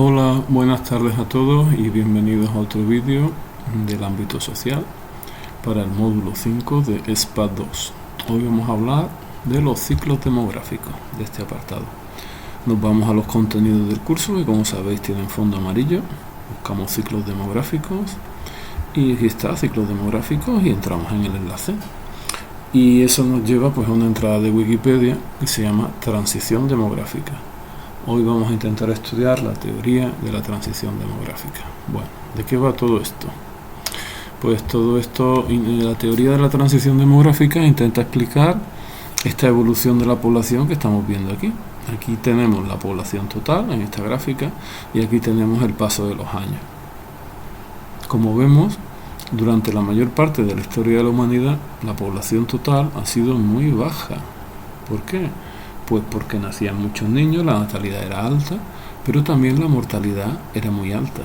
Hola, buenas tardes a todos y bienvenidos a otro vídeo del ámbito social para el módulo 5 de ESPA 2. Hoy vamos a hablar de los ciclos demográficos de este apartado. Nos vamos a los contenidos del curso que, como sabéis, tienen fondo amarillo. Buscamos ciclos demográficos y aquí está, ciclos demográficos, y entramos en el enlace. Y eso nos lleva pues a una entrada de Wikipedia que se llama Transición demográfica. Hoy vamos a intentar estudiar la teoría de la transición demográfica. Bueno, ¿de qué va todo esto? Pues todo esto, la teoría de la transición demográfica intenta explicar esta evolución de la población que estamos viendo aquí. Aquí tenemos la población total en esta gráfica y aquí tenemos el paso de los años. Como vemos, durante la mayor parte de la historia de la humanidad, la población total ha sido muy baja. ¿Por qué? Pues porque nacían muchos niños, la natalidad era alta, pero también la mortalidad era muy alta.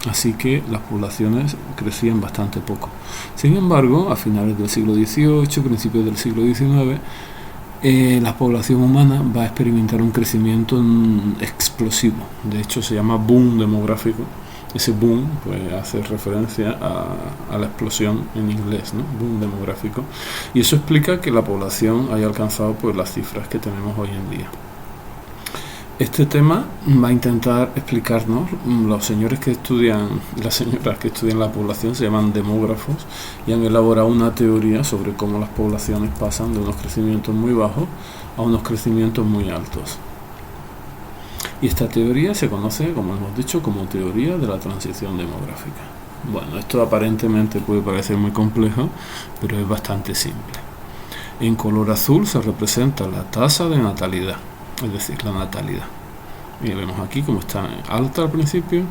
Así que las poblaciones crecían bastante poco. Sin embargo, a finales del siglo XVIII, principios del siglo XIX, la población humana va a experimentar un crecimiento explosivo. De hecho, se llama boom demográfico. Ese boom pues hace referencia a la explosión en inglés, ¿no? Boom demográfico. Y eso explica que la población haya alcanzado pues las cifras que tenemos hoy en día. Este tema va a intentar explicarnos, los señores que estudian, las señoras que estudian la población se llaman demógrafos y han elaborado una teoría sobre cómo las poblaciones pasan de unos crecimientos muy bajos a unos crecimientos muy altos. Y esta teoría se conoce, como hemos dicho, como teoría de la transición demográfica. Bueno, esto aparentemente puede parecer muy complejo, pero es bastante simple. En color azul se representa la tasa de natalidad, es decir, la natalidad. Y vemos aquí como está alta al principio,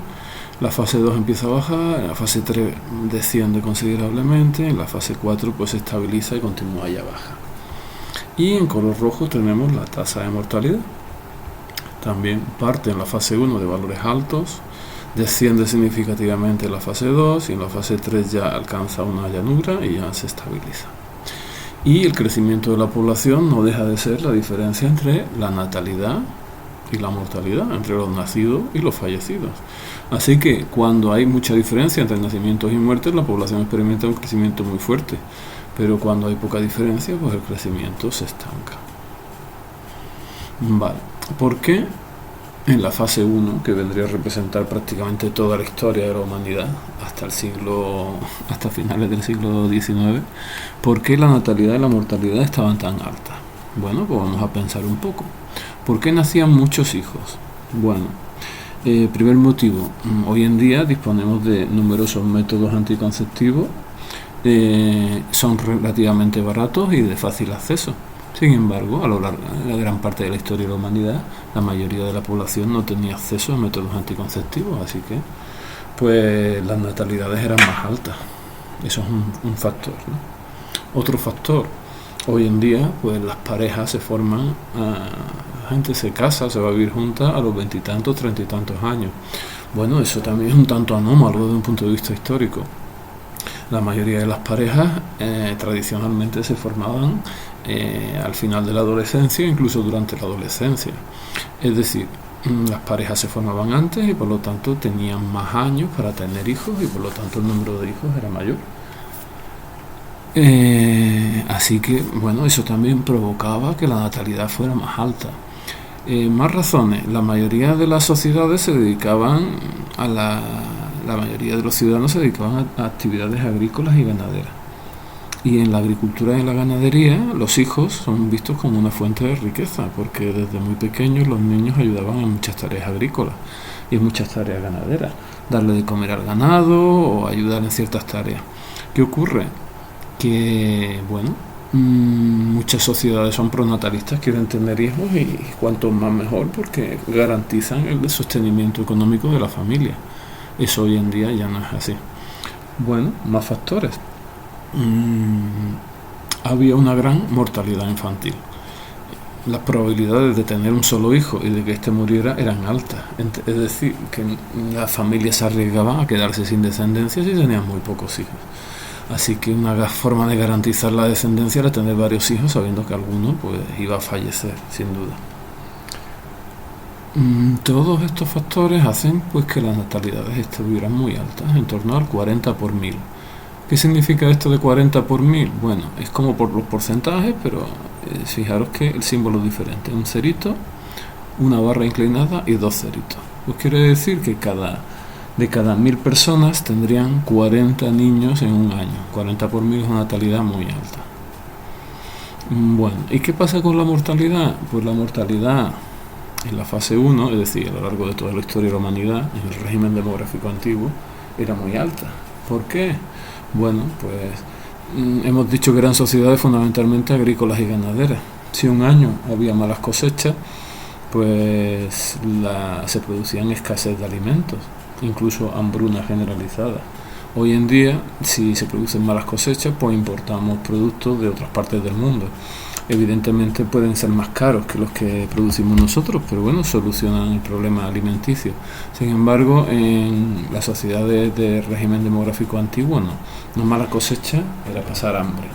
la fase 2 empieza a bajar, en la fase 3 desciende considerablemente, en la fase 4 pues se estabiliza y continúa ya baja. Y en color rojo tenemos la tasa de mortalidad. También parte en la fase 1 de valores altos, desciende significativamente en la fase 2 y en la fase 3 ya alcanza una llanura y ya se estabiliza. Y el crecimiento de la población no deja de ser la diferencia entre la natalidad y la mortalidad, entre los nacidos y los fallecidos. Así que cuando hay mucha diferencia entre nacimientos y muertes, la población experimenta un crecimiento muy fuerte, pero cuando hay poca diferencia, pues el crecimiento se estanca. Vale, ¿por qué en la fase 1, que vendría a representar prácticamente toda la historia de la humanidad hasta finales del siglo XIX, por qué la natalidad y la mortalidad estaban tan altas? Bueno, pues vamos a pensar un poco. ¿Por qué nacían muchos hijos? Bueno, primer motivo, hoy en día disponemos de numerosos métodos anticonceptivos, son relativamente baratos y de fácil acceso. Sin embargo, a lo largo de la gran parte de la historia de la humanidad, la mayoría de la población no tenía acceso a métodos anticonceptivos, así que pues las natalidades eran más altas. Eso es un factor, ¿no? Otro factor, hoy en día pues las parejas se forman, la gente se casa, se va a vivir junta a los 20 y tantos, 30 y tantos años. Bueno, eso también es un tanto anómalo desde un punto de vista histórico. La mayoría de las parejas tradicionalmente se formaban al final de la adolescencia, incluso durante la adolescencia. Es decir, las parejas se formaban antes y por lo tanto tenían más años para tener hijos y por lo tanto el número de hijos era mayor. Así que, bueno, eso también provocaba que la natalidad fuera más alta. Más razones, la mayoría de las sociedades se dedicaban la mayoría de los ciudadanos se dedicaban a actividades agrícolas y ganaderas. Y en la agricultura y en la ganadería los hijos son vistos como una fuente de riqueza, porque desde muy pequeños los niños ayudaban en muchas tareas agrícolas y en muchas tareas ganaderas, darle de comer al ganado o ayudar en ciertas tareas. ¿Qué ocurre? Que, bueno, muchas sociedades son pronatalistas, quieren tener hijos y cuanto más mejor, porque garantizan el sostenimiento económico de la familia. Eso hoy en día ya no es así. Bueno, más factores. Había una gran mortalidad infantil. Las probabilidades de tener un solo hijo y de que éste muriera eran altas. Es decir, que las familias se arriesgaban a quedarse sin descendencia si tenían muy pocos hijos. Así que una forma de garantizar la descendencia era tener varios hijos, sabiendo que alguno pues iba a fallecer, sin duda. Todos estos factores hacen pues que las natalidades estuvieran muy altas, en torno al 40 por mil. ¿Qué significa esto de 40 por mil? Bueno, es como por los porcentajes, pero fijaros que el símbolo es diferente. Un cerito, una barra inclinada y dos ceritos. Pues quiere decir que de cada 1000 personas tendrían 40 niños en un año. 40 por mil es una natalidad muy alta. Bueno, ¿y qué pasa con la mortalidad? Pues la mortalidad en la fase 1, es decir, a lo largo de toda la historia de la humanidad, en el régimen demográfico antiguo, era muy alta. ¿Por qué? Bueno, pues hemos dicho que eran sociedades fundamentalmente agrícolas y ganaderas. Si un año había malas cosechas, pues se producían escasez de alimentos, incluso hambruna generalizada. Hoy en día, si se producen malas cosechas, pues importamos productos de otras partes del mundo. Evidentemente pueden ser más caros que los que producimos nosotros, pero bueno, solucionan el problema alimenticio. Sin embargo, en las sociedades de régimen demográfico antiguo no mala cosecha era pasar hambre.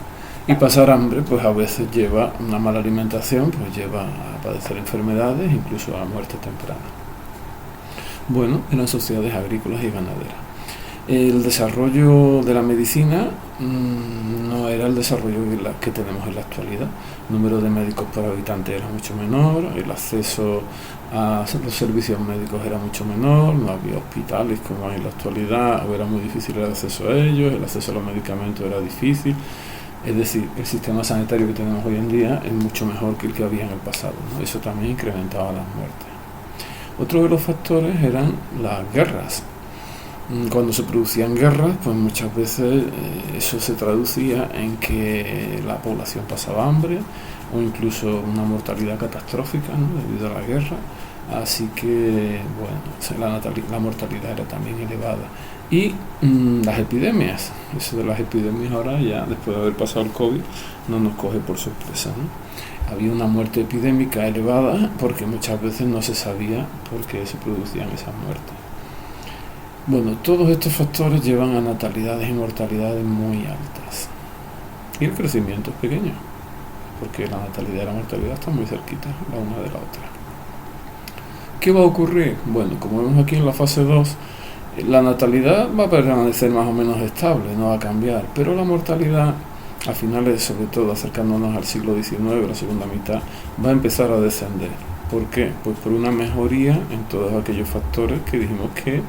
Y pasar hambre pues a veces lleva una mala alimentación, pues lleva a padecer enfermedades, incluso a muerte temprana. Bueno, eran sociedades agrícolas y ganaderas. El desarrollo de la medicina no era el desarrollo que tenemos en la actualidad. El número de médicos por habitante era mucho menor, el acceso a los servicios médicos era mucho menor, no había hospitales como hay en la actualidad, o era muy difícil el acceso a ellos, el acceso a los medicamentos era difícil. Es decir, el sistema sanitario que tenemos hoy en día es mucho mejor que el que había en el pasado, ¿no? Eso también incrementaba las muertes. Otro de los factores eran las guerras. Cuando se producían guerras, pues muchas veces eso se traducía en que la población pasaba hambre o incluso una mortalidad catastrófica, ¿no?, debido a la guerra. Así que, bueno, la mortalidad era también elevada. Y las epidemias, eso de las epidemias ahora ya, después de haber pasado el COVID, no nos coge por sorpresa, ¿no? Había una muerte epidémica elevada porque muchas veces no se sabía por qué se producían esas muertes. Bueno, todos estos factores llevan a natalidades y mortalidades muy altas. Y el crecimiento es pequeño, porque la natalidad y la mortalidad están muy cerquitas la una de la otra. ¿Qué va a ocurrir? Bueno, como vemos aquí en la fase 2, la natalidad va a permanecer más o menos estable, no va a cambiar, pero la mortalidad, a finales, sobre todo acercándonos al siglo XIX, la segunda mitad, va a empezar a descender. ¿Por qué? Pues por una mejoría en todos aquellos factores que dijimos que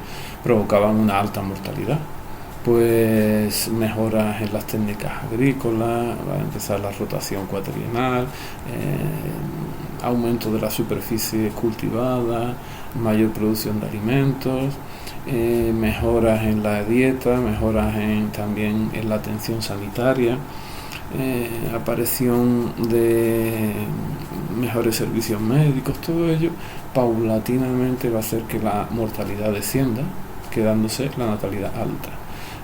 provocaban una alta mortalidad. Pues mejoras en las técnicas agrícolas, va a empezar la rotación cuatrienal, aumento de la superficie cultivada, mayor producción de alimentos, mejoras en la dieta, mejoras también en la atención sanitaria, aparición de mejores servicios médicos. Todo ello paulatinamente va a hacer que la mortalidad descienda, quedándose la natalidad alta.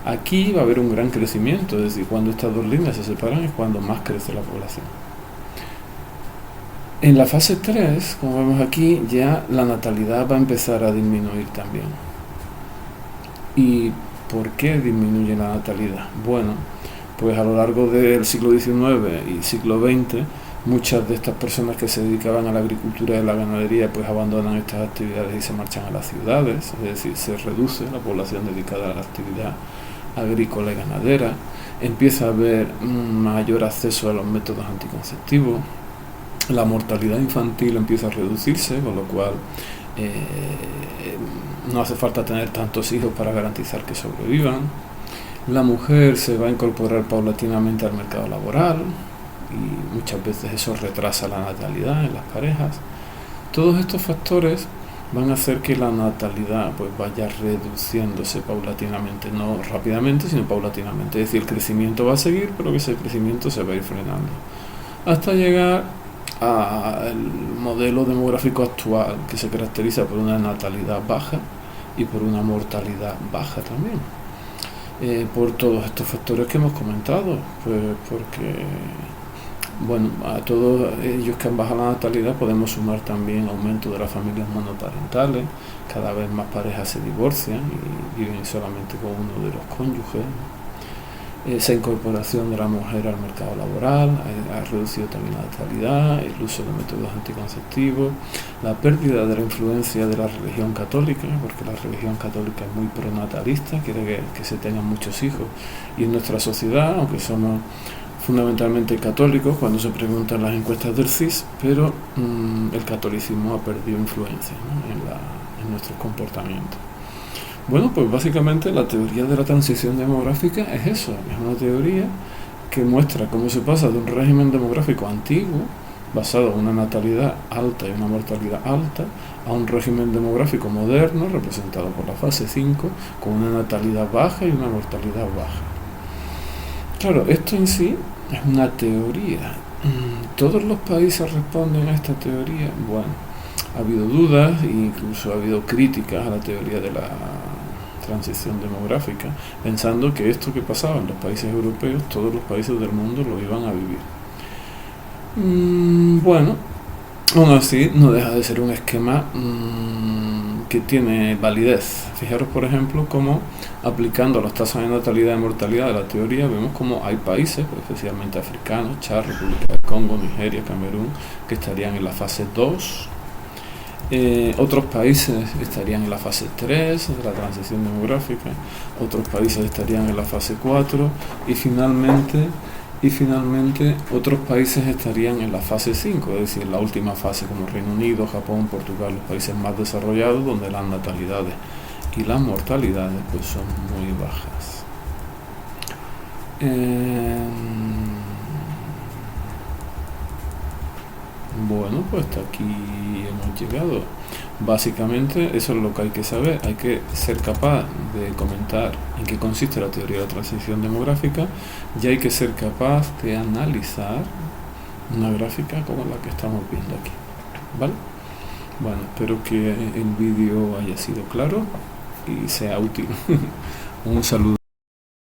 Aquí va a haber un gran crecimiento, es decir, cuando estas dos líneas se separan es cuando más crece la población. En la fase 3, como vemos aquí, ya la natalidad va a empezar a disminuir también. ¿Y por qué disminuye la natalidad? Bueno, pues a lo largo del siglo XIX y siglo XX, muchas de estas personas que se dedicaban a la agricultura y a la ganadería pues abandonan estas actividades y se marchan a las ciudades, es decir, se reduce la población dedicada a la actividad agrícola y ganadera, empieza a haber mayor acceso a los métodos anticonceptivos, la mortalidad infantil empieza a reducirse, con lo cual no hace falta tener tantos hijos para garantizar que sobrevivan. La mujer se va a incorporar paulatinamente al mercado laboral y muchas veces eso retrasa la natalidad en las parejas. Todos estos factores van a hacer que la natalidad pues vaya reduciéndose paulatinamente, no rápidamente, sino paulatinamente. Es decir, el crecimiento va a seguir, pero que ese crecimiento se va a ir frenando, hasta llegar al modelo demográfico actual, que se caracteriza por una natalidad baja y por una mortalidad baja también. Por todos estos factores que hemos comentado, pues porque, bueno, a todos ellos que han bajado la natalidad podemos sumar también aumento de las familias monoparentales, cada vez más parejas se divorcian y viven solamente con uno de los cónyuges. esa incorporación de la mujer al mercado laboral ha reducido también la natalidad, el uso de métodos anticonceptivos, la pérdida de la influencia de la religión católica, porque la religión católica es muy pronatalista, quiere que se tengan muchos hijos, y en nuestra sociedad, aunque somos fundamentalmente católicos cuando se preguntan las encuestas del CIS, pero el catolicismo ha perdido influencia, ¿no?, en nuestros comportamientos. Bueno, pues básicamente la teoría de la transición demográfica es eso, es una teoría que muestra cómo se pasa de un régimen demográfico antiguo, basado en una natalidad alta y una mortalidad alta, a un régimen demográfico moderno, representado por la fase 5, con una natalidad baja y una mortalidad baja. Claro, esto en sí es una teoría. ¿Todos los países responden a esta teoría? Bueno, ha habido dudas e incluso ha habido críticas a la teoría de la transición demográfica, pensando que esto que pasaba en los países europeos, todos los países del mundo lo iban a vivir. Bueno, aún así no deja de ser un esquema que tiene validez. Fijaros, por ejemplo, cómo aplicando las tasas de natalidad y mortalidad de la teoría, vemos como hay países, especialmente africanos, Chad, República del Congo, Nigeria, Camerún, que estarían en la fase 2. Otros países estarían en la fase 3 de la transición demográfica, otros países estarían en la fase 4 y finalmente otros países estarían en la fase 5, es decir, la última fase, como Reino Unido, Japón, Portugal, los países más desarrollados, donde las natalidades y las mortalidades pues son muy bajas. Bueno, pues hasta aquí hemos llegado. Básicamente eso es lo que hay que saber. Hay que ser capaz de comentar en qué consiste la teoría de la transición demográfica y hay que ser capaz de analizar una gráfica como la que estamos viendo aquí, ¿vale? Bueno, espero que el vídeo haya sido claro y sea útil. Un saludo.